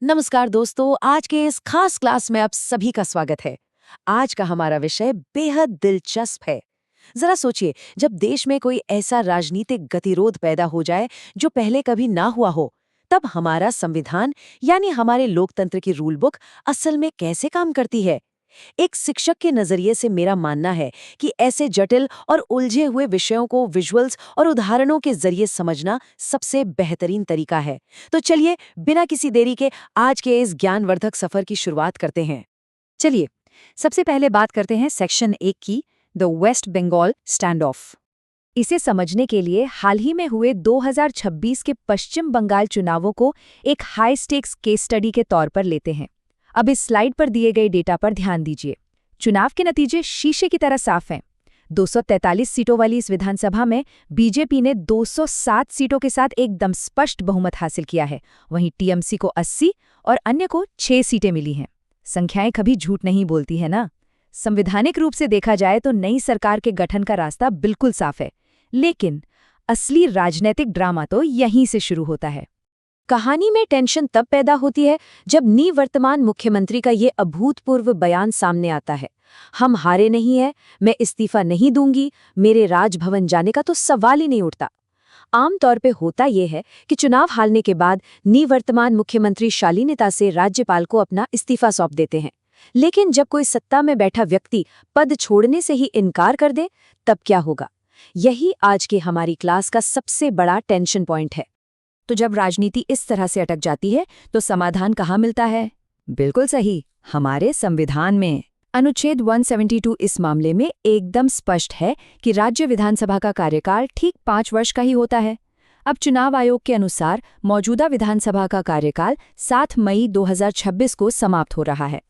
नमस्कार दोस्तों, आज के इस खास क्लास में आप सभी का स्वागत है। आज का हमारा विषय बेहद दिलचस्प है। जरा सोचिए, जब देश में कोई ऐसा राजनीतिक गतिरोध पैदा हो जाए जो पहले कभी ना हुआ हो, तब हमारा संविधान यानी हमारे लोकतंत्र की रूल बुक असल में कैसे काम करती है। एक शिक्षक के नजरिए से मेरा मानना है कि ऐसे जटिल और उलझे हुए विषयों को विजुअल्स और उदाहरणों के जरिए समझना सबसे बेहतरीन तरीका है। तो चलिए, बिना किसी देरी के आज के इस ज्ञानवर्धक सफर की शुरुआत करते हैं। चलिए, सबसे पहले बात करते हैं सेक्शन 1 की, the West Bengal stand off. इसे समझने के लिए हाल ही में हुए 2026 के पश्चिम बंगाल चुनावों को एक हाई स्टेक्स केस स्टडी के तौर पर लेते हैं। अब इस स्लाइड पर दिए गए डेटा पर ध्यान दीजिए। चुनाव के नतीजे शीशे की तरह साफ हैं। 243 सीटों वाली इस विधानसभा में बीजेपी ने 207 सीटों के साथ एकदम स्पष्ट बहुमत हासिल किया है। वहीं टीएमसी को 80 और अन्य को 6 सीटें मिली हैं। संख्याएं कभी झूठ नहीं बोलती है ना। संवैधानिक रूप से देखा जाए तो नई सरकार के गठन का रास्ता बिल्कुल साफ है, लेकिन असली राजनीतिक ड्रामा तो यहीं से शुरू होता है। कहानी में टेंशन तब पैदा होती है जब निवर्तमान मुख्यमंत्री का ये अभूतपूर्व बयान सामने आता है। हम हारे नहीं हैं, मैं इस्तीफा नहीं दूंगी, मेरे राजभवन जाने का तो सवाल ही नहीं उठता। आमतौर पे होता यह है कि चुनाव हारने के बाद निवर्तमान मुख्यमंत्री शालीनता से राज्यपाल को अपना इस्तीफा सौंप देते हैं। लेकिन जब कोई सत्ता में बैठा व्यक्ति पद छोड़ने से ही इनकार कर दे, तब क्या होगा? यही आज के हमारी क्लास का सबसे बड़ा टेंशन पॉइंट है। तो जब राजनीति इस तरह से अटक जाती है तो समाधान कहाँ मिलता है? बिल्कुल सही, हमारे संविधान में। अनुच्छेद 172 इस मामले में एकदम स्पष्ट है कि राज्य विधानसभा का कार्यकाल ठीक 5 वर्ष का ही होता है। अब चुनाव आयोग के अनुसार मौजूदा विधानसभा का कार्यकाल 7 मई 2026 को समाप्त हो रहा है।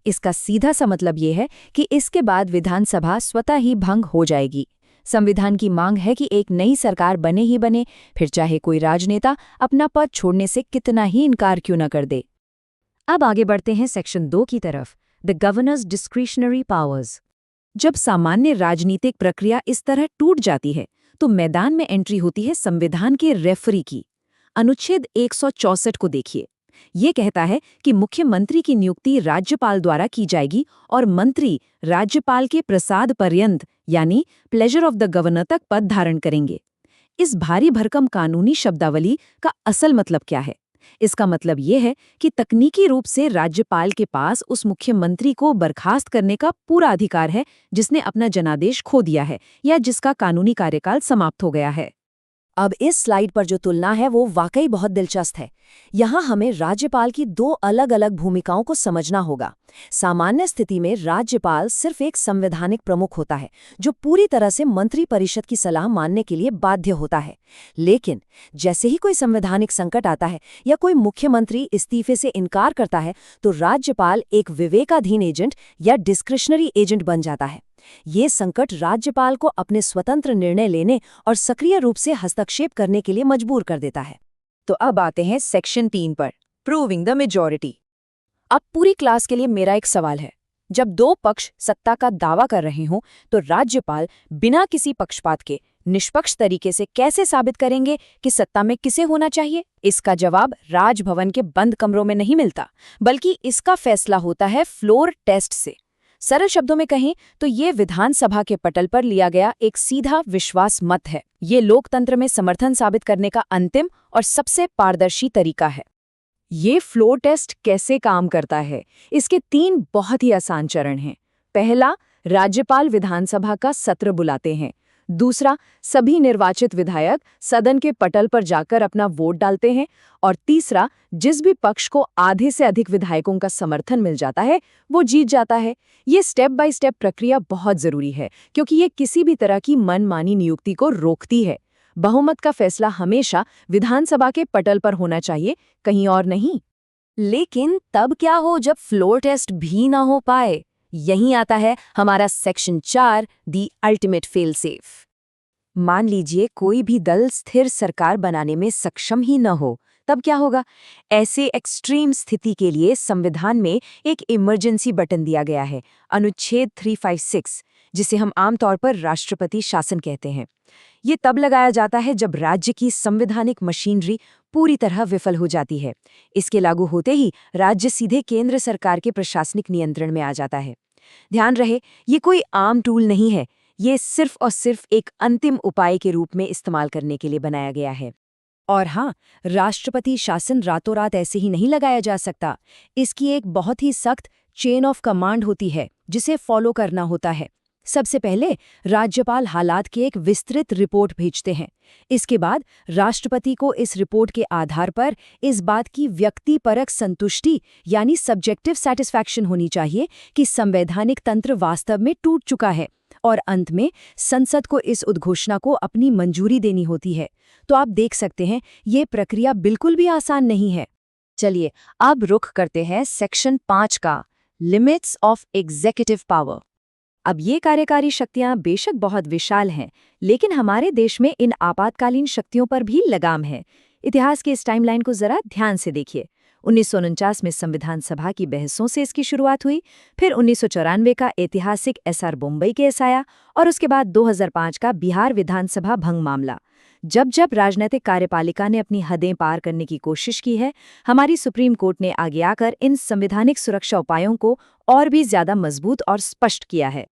इसका सीधा सा मतलब ये है कि इसके बाद विधानसभा स्वतः ही भंग हो जाएगी। संविधान की मांग है कि एक नई सरकार बने ही बने, फिर चाहे कोई राजनेता अपना पद छोड़ने से कितना ही इनकार क्यों न कर दे। अब आगे बढ़ते हैं सेक्शन 2 की तरफ, द गवर्नर्स डिस्क्रिशनरी पावर्स। जब सामान्य राजनीतिक प्रक्रिया इस तरह टूट जाती है तो मैदान में एंट्री होती है संविधान के रेफरी की। अनुच्छेद 164 को देखिए। ये कहता है कि मुख्यमंत्री की नियुक्ति राज्यपाल द्वारा की जाएगी और मंत्री राज्यपाल के प्रसाद पर्यंत यानी प्लेजर ऑफ द गवर्नर तक पद धारण करेंगे। इस भारी भरकम कानूनी शब्दावली का असल मतलब क्या है? इसका मतलब ये है कि तकनीकी रूप से राज्यपाल के पास उस मुख्यमंत्री को बर्खास्त करने का पूरा अधिकार है जिसने अपना जनादेश खो दिया है या जिसका कानूनी कार्यकाल समाप्त हो गया है। अब इस स्लाइड पर जो तुलना है वो वाकई बहुत दिलचस्प है। यहाँ हमें राज्यपाल की 2 अलग-अलग भूमिकाओं को समझना होगा। सामान्य स्थिति में राज्यपाल सिर्फ एक संवैधानिक प्रमुख होता है जो पूरी तरह से मंत्रिपरिषद की सलाह मानने के लिए बाध्य होता है। लेकिन जैसे ही कोई संवैधानिक संकट आता है या कोई मुख्यमंत्री इस्तीफे से इनकार करता है तो राज्यपाल एक विवेकाधीन एजेंट या डिस्क्रिशनरी एजेंट बन जाता है। ये संकट राज्यपाल को अपने स्वतंत्र निर्णय लेने और सक्रिय रूप से हस्तक्षेप करने के लिए मजबूर कर देता है। तो अब आते हैं सेक्शन 3 पर, प्रूविंग द मेजॉरिटी। अब पूरी क्लास के लिए मेरा एक सवाल है। जब 2 पक्ष सत्ता का दावा कर रहे हों तो राज्यपाल बिना किसी पक्षपात के निष्पक्ष तरीके से कैसे साबित करेंगे कि सत्ता में किसे होना चाहिए? इसका जवाब राजभवन के बंद कमरों में नहीं मिलता, बल्कि इसका फैसला होता है फ्लोर टेस्ट से। सरल शब्दों में कहें तो ये विधानसभा के पटल पर लिया गया एक सीधा विश्वास मत है। ये लोकतंत्र में समर्थन साबित करने का अंतिम और सबसे पारदर्शी तरीका है। ये फ्लोर टेस्ट कैसे काम करता है? इसके 3 बहुत ही आसान चरण हैं। पहला, राज्यपाल विधानसभा का सत्र बुलाते हैं। दूसरा, सभी निर्वाचित विधायक सदन के पटल पर जाकर अपना वोट डालते हैं। और तीसरा, जिस भी पक्ष को आधे से अधिक विधायकों का समर्थन मिल जाता है वो जीत जाता है। ये स्टेप बाय स्टेप प्रक्रिया बहुत जरूरी है क्योंकि ये किसी भी तरह की मनमानी नियुक्ति को रोकती है। बहुमत का फैसला हमेशा विधानसभा के पटल पर होना चाहिए, कहीं और नहीं। लेकिन तब क्या हो जब फ्लोर टेस्ट भी ना हो पाए? यहीं आता है हमारा section 4, the ultimate fail safe. मान लीजिए कोई भी दल स्थिर सरकार बनाने में सक्षम ही न हो, तब क्या होगा? ऐसे एक्सट्रीम स्थिति के लिए संविधान में एक इमरजेंसी बटन दिया गया है, अनुच्छेद 356, जिसे हम आमतौर पर राष्ट्रपति शासन कहते हैं। ये तब लगाया जाता है जब राज्य की संवैधानिक मशीनरी पूरी तरह विफल हो जाती है। इसके लागू होते ही राज्य सीधे केंद्र सरकार के प्रशासनिक नियंत्रण में आ जाता है। ध्यान रहे, ये कोई आम टूल नहीं है, ये सिर्फ और सिर्फ एक अंतिम उपाय के रूप में इस्तेमाल करने के लिए बनाया गया है। और हाँ, राष्ट्रपति शासन रातों रात ऐसे ही नहीं लगाया जा सकता। इसकी एक बहुत ही सख्त चेन ऑफ कमांड होती है जिसे फॉलो करना होता है। सबसे पहले राज्यपाल हालात की एक विस्तृत रिपोर्ट भेजते हैं। इसके बाद राष्ट्रपति को इस रिपोर्ट के आधार पर इस बात की व्यक्तिपरक संतुष्टि यानी सब्जेक्टिव सेटिस्फैक्शन होनी चाहिए कि संवैधानिक तंत्र वास्तव में टूट चुका है, और अंत में संसद को इस उद्घोषणा को अपनी मंजूरी देनी होती है। तो आप देख सकते हैं, ये प्रक्रिया बिल्कुल भी आसान नहीं है। चलिए अब रुख करते हैं सेक्शन 5 का, लिमिट्स ऑफ एग्जीक्यूटिव पावर। अब ये कार्यकारी शक्तियां बेशक बहुत विशाल हैं, लेकिन हमारे देश में इन आपातकालीन शक्तियों पर भी लगाम है। इतिहास के इस टाइमलाइन को जरा ध्यान से देखिए। 1949 में संविधान सभा की बहसों से इसकी शुरुआत हुई, फिर 1994 का ऐतिहासिक एसआर बम्बई केस आया, और उसके बाद 2005 का बिहार विधानसभा भंग मामला। जब जब राजनीतिक कार्यपालिका ने अपनी हदें पार करने की कोशिश की है, हमारी सुप्रीम कोर्ट ने आगे आकर इन संवैधानिक सुरक्षा उपायों को और भी ज्यादा मजबूत और स्पष्ट किया है।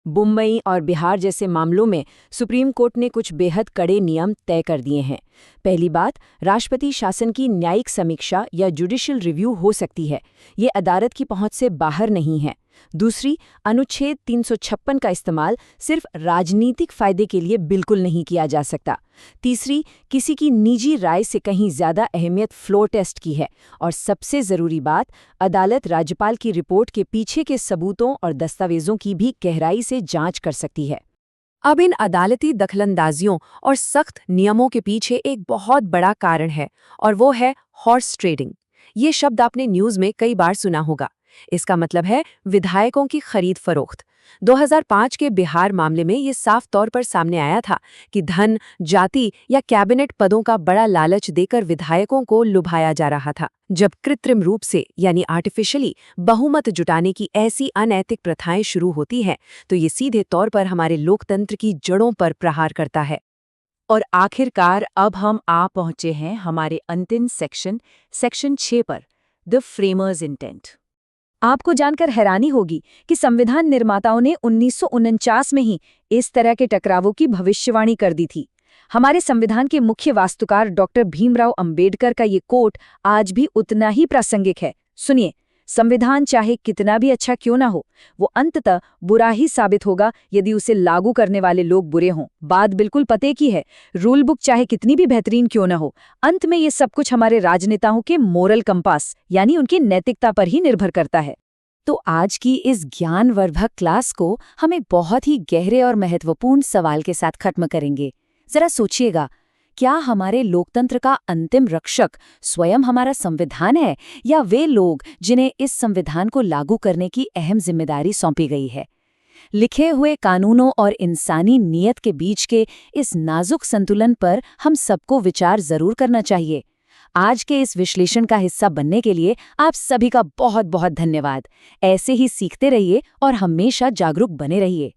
मुंबई और बिहार जैसे मामलों में सुप्रीम कोर्ट ने कुछ बेहद कड़े नियम तय कर दिए हैं। पहली बात, राष्ट्रपति शासन की न्यायिक समीक्षा या जुडिशियल रिव्यू हो सकती है। ये अदालत की पहुंच से बाहर नहीं है। दूसरी, अनुच्छेद 356 का इस्तेमाल सिर्फ राजनीतिक फायदे के लिए बिल्कुल नहीं किया जा सकता। तीसरी, किसी की निजी राय से कहीं ज्यादा अहमियत फ्लोर टेस्ट की है। और सबसे जरूरी बात, अदालत राज्यपाल की रिपोर्ट के पीछे के सबूतों और दस्तावेजों की भी गहराई से जांच कर सकती है। अब इन अदालती दखलंदाजियों और सख्त नियमों के पीछे एक बहुत बड़ा कारण है, और वो है हॉर्स ट्रेडिंग। ये शब्द आपने न्यूज़ में कई बार सुना होगा। इसका मतलब है विधायकों की खरीद फरोख्त। 2005 के बिहार मामले में ये साफ तौर पर सामने आया था कि धन, जाति या कैबिनेट पदों का बड़ा लालच देकर विधायकों को लुभाया जा रहा था। जब कृत्रिम रूप से यानी आर्टिफिशियली बहुमत जुटाने की ऐसी अनैतिक प्रथाएं शुरू होती हैं, तो ये सीधे तौर पर हमारे लोकतंत्र की जड़ों पर प्रहार करता है। और आखिरकार अब हम आ पहुंचे हैं हमारे अंतिम सेक्शन 6 पर, द फ्रेमर्स इंटेंट। आपको जानकर हैरानी होगी कि संविधान निर्माताओं ने 1949 में ही इस तरह के टकरावों की भविष्यवाणी कर दी थी। हमारे संविधान के मुख्य वास्तुकार डॉक्टर भीमराव अंबेडकर का ये कोट आज भी उतना ही प्रासंगिक है। सुनिए, संविधान चाहे कितना भी अच्छा क्यों ना हो, वो अंततः बुरा ही साबित होगा यदि उसे लागू करने वाले लोग बुरे हों। बात बिल्कुल पते की है। रूल बुक चाहे कितनी भी बेहतरीन क्यों ना हो, अंत में ये सब कुछ हमारे राजनेताओं के मोरल कंपास यानी उनकी नैतिकता पर ही निर्भर करता है। तो आज की इस ज्ञानवर्धक क्लास को हम एक बहुत ही गहरे और महत्वपूर्ण सवाल के साथ खत्म करेंगे। जरा सोचिएगा, क्या हमारे लोकतंत्र का अंतिम रक्षक स्वयं हमारा संविधान है, या वे लोग जिन्हें इस संविधान को लागू करने की अहम जिम्मेदारी सौंपी गई है? लिखे हुए कानूनों और इंसानी नियत के बीच के इस नाजुक संतुलन पर हम सबको विचार जरूर करना चाहिए। आज के इस विश्लेषण का हिस्सा बनने के लिए आप सभी का बहुत बहुत धन्यवाद। ऐसे ही सीखते रहिए और हमेशा जागरूक बने रहिए।